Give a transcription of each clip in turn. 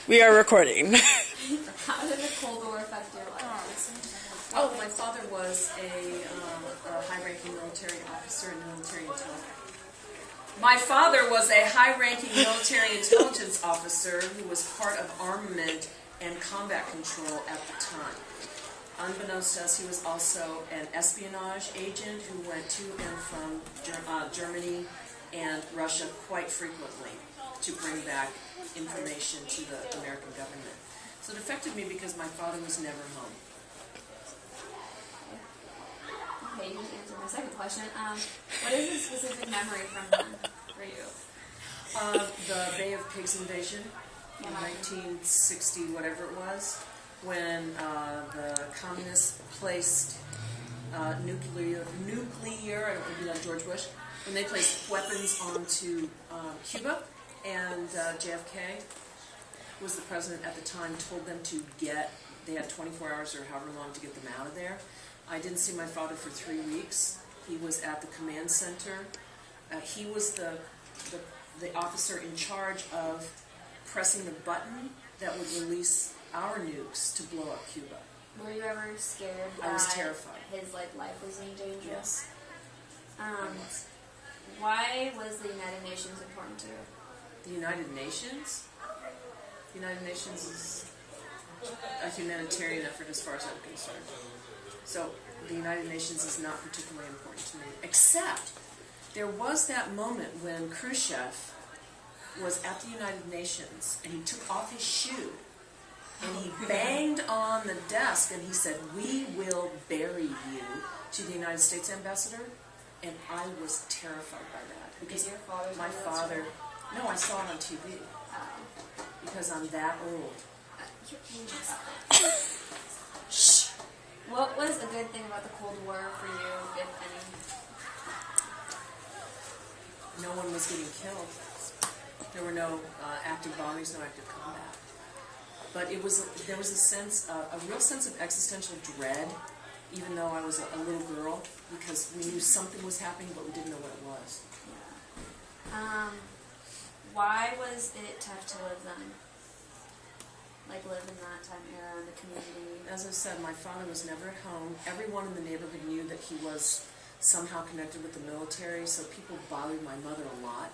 We are recording. How did the Cold War affect your life? Oh, my father was a high-ranking military officer in military intelligence. My father was a high-ranking military intelligence officer who was part of armament and combat control at the time. Unbeknownst to us, he was also an espionage agent who went to and from Germany and Russia quite frequently to bring back information to the American government. So it affected me because my father was never home. Okay, you just answered my second question. What is a specific memory from them for you? The Bay of Pigs invasion in 1960, whatever it was, when the communists placed nuclear, I don't know, George Bush, when they placed weapons onto Cuba, and JFK was the president at the time, told them to they had 24 hours or however long to get them out of there. I didn't see my father for 3 weeks. He was at the command center. He was the officer in charge of pressing the button that would release our nukes to blow up Cuba. Were you ever scared I was terrified. His life was in danger? Yes. Why was the United Nations important to you? The United Nations? The United Nations is a humanitarian effort as far as I'm concerned. So the United Nations is not particularly important to me, except there was that moment when Khrushchev was at the United Nations and he took off his shoe and he banged on the desk and he said, "We will bury you," to the United States ambassador. And I was terrified by that because my father, no, I saw it on TV because I'm that old. Shh. What was a good thing about the Cold War for you, if any? No one was getting killed. There were no active bombings, no active combat. But there was a real sense of existential dread, even though I was a little girl, because we knew something was happening, but we didn't know what it was. Yeah. Why was it tough to live then? Like live in that time era in the community? As I said, my father was never at home. Everyone in the neighborhood knew that he was somehow connected with the military, so people bothered my mother a lot.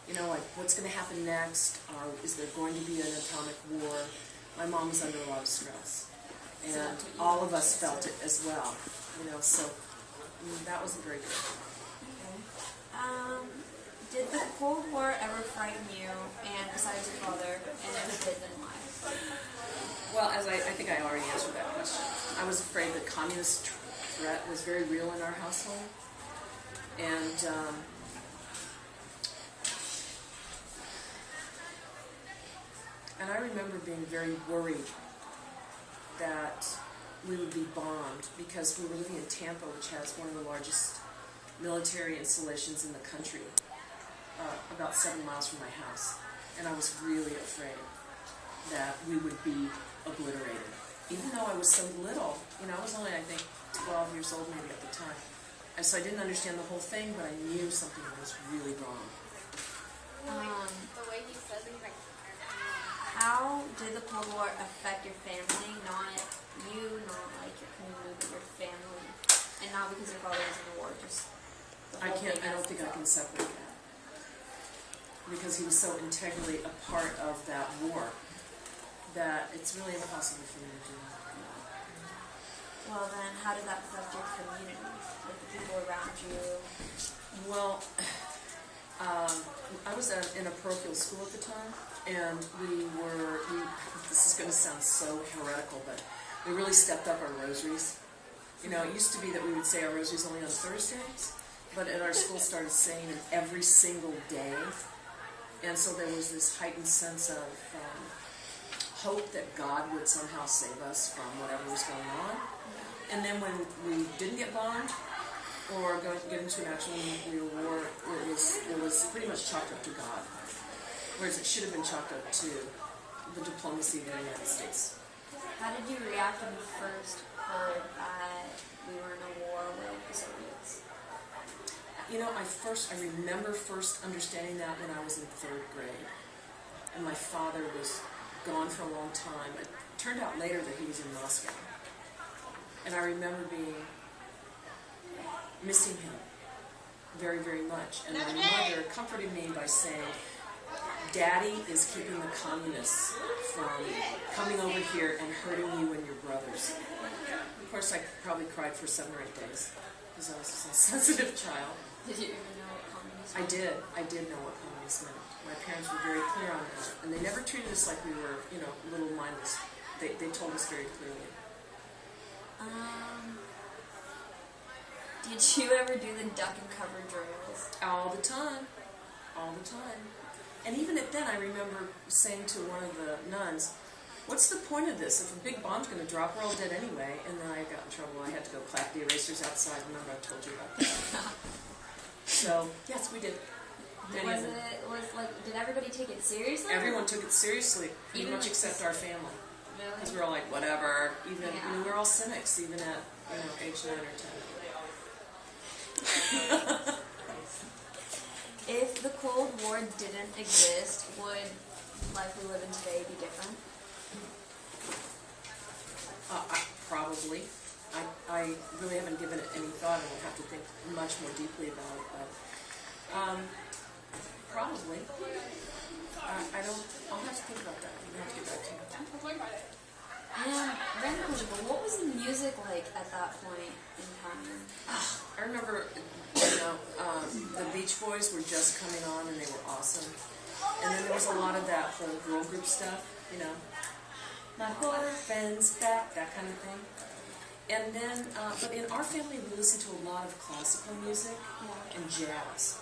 You know, like, what's going to happen next? Is there going to be an atomic war? My mom was under a lot of stress. And all of us felt it as well. You know, so that wasn't very good. Okay. Did the Cold War ever frighten you, and besides your father, and if it did, then why? Well, as I think I already answered that question. I was afraid the communist threat was very real in our household. And I remember being very worried that we would be bombed because we were living in Tampa, which has one of the largest military installations in the country, about 7 miles from my house. And I was really afraid that we would be obliterated. Even though I was so little, you know, I was only, I think, 12 years old maybe at the time. And so I didn't understand the whole thing, but I knew something was really wrong. The way you said things, like, how did the Cold War affect your family? Not you, not like your community, but your family. And not because your father was in the war, just the whole thing. I don't think I can separate that. Because he was so integrally a part of that war that it's really impossible for me to do that. Well then, how did that affect your community? Like the people around you? Well, I was in a parochial school at the time, and this is going to sound so heretical, but we really stepped up our rosaries. You know, it used to be that we would say our rosaries only on Thursdays, but at our school started saying it every single day. And so there was this heightened sense of hope that God would somehow save us from whatever was going on. And then when we didn't get bombed or get into an actual nuclear war, it was pretty much chalked up to God, whereas it should have been chalked up to the diplomacy of the United States. How did you react when you first heard that we were in a war with the Soviets? You know, I remember first understanding that when I was in 3rd grade. And my father was gone for a long time. It turned out later that he was in Moscow. And I remember missing him very, very much. And my mother comforted me by saying, Daddy is keeping the communists from coming over here and hurting you and your brothers. Of course, I probably cried for 7 or 8 days because I was a sensitive child. Did you even know what communist meant? I did know what communist meant. My parents were very clear on that. And they never treated us like we were, little mindless. They told us very clearly. Did you ever do the duck and cover drills? All the time. All the time. And even then, I remember saying to one of the nuns, what's the point of this? If a big bomb's going to drop, we're all dead anyway. And then I got in trouble. I had to go clap the erasers outside. Remember I told you about that? So, yes, we did. Did everybody take it seriously? Everyone took it seriously, pretty much except our family. Really? Because we were all like, whatever. Even we were all cynics, even at age 9 or 10. If the Cold War didn't exist, would life we live in today be different? Probably. I really haven't given it any thought, and I'll have to think much more deeply about it. But probably. I'll have to think about that. I'll have to get back to you. And random question, but what was the music like at that point in time? I remember, the Beach Boys were just coming on, and they were awesome. And then there was a lot of that whole girl group stuff, My orphan's back, that kind of thing. And then, but in our family, we listened to a lot of classical music and jazz,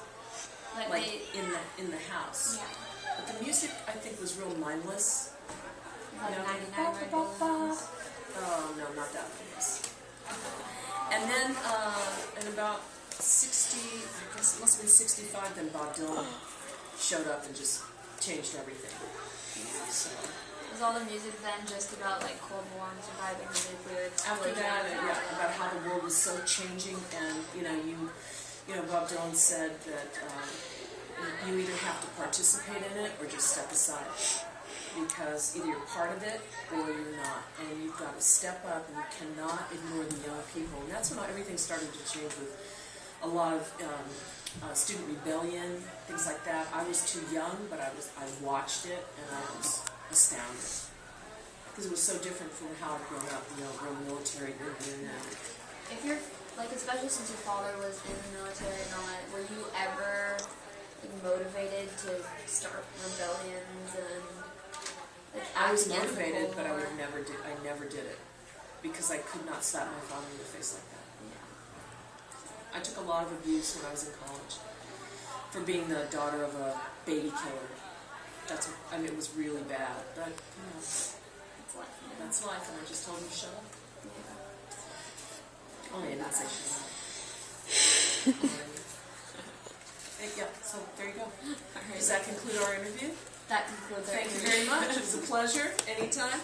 in the house. Yeah. But the music, I think, was real mindless. Like 99 Red Balloons. Oh, no, not that mindless. And then, in about 60, I guess it must have been 65, then Bob Dylan showed up and just changed everything. So. Was all the music then just about Cold War and surviving the nuclear explosion? After that, about how the world was so changing, and Bob Dylan said that you either have to participate in it or just step aside, because either you're part of it or you're not, and you've got to step up, and you cannot ignore the young people. And that's when everything started to change with a lot of student rebellion, things like that. I was too young, but I watched it, and I was astounded, because it was so different from how I'd grown up, real military. If you're, especially since your father was in the military and all that, were you ever motivated to start rebellions and I was motivated, but I never did it, because I could not slap my father in the face like that. Yeah. I took a lot of abuse when I was in college for being the daughter of a baby killer. It was really bad, but that's life, and I just told him to shut up. Yeah. Only I didn't say shut up. Yeah, so there you go. Right. Does that conclude our interview? That concludes our interview. Thank you very much. It was a pleasure. Anytime.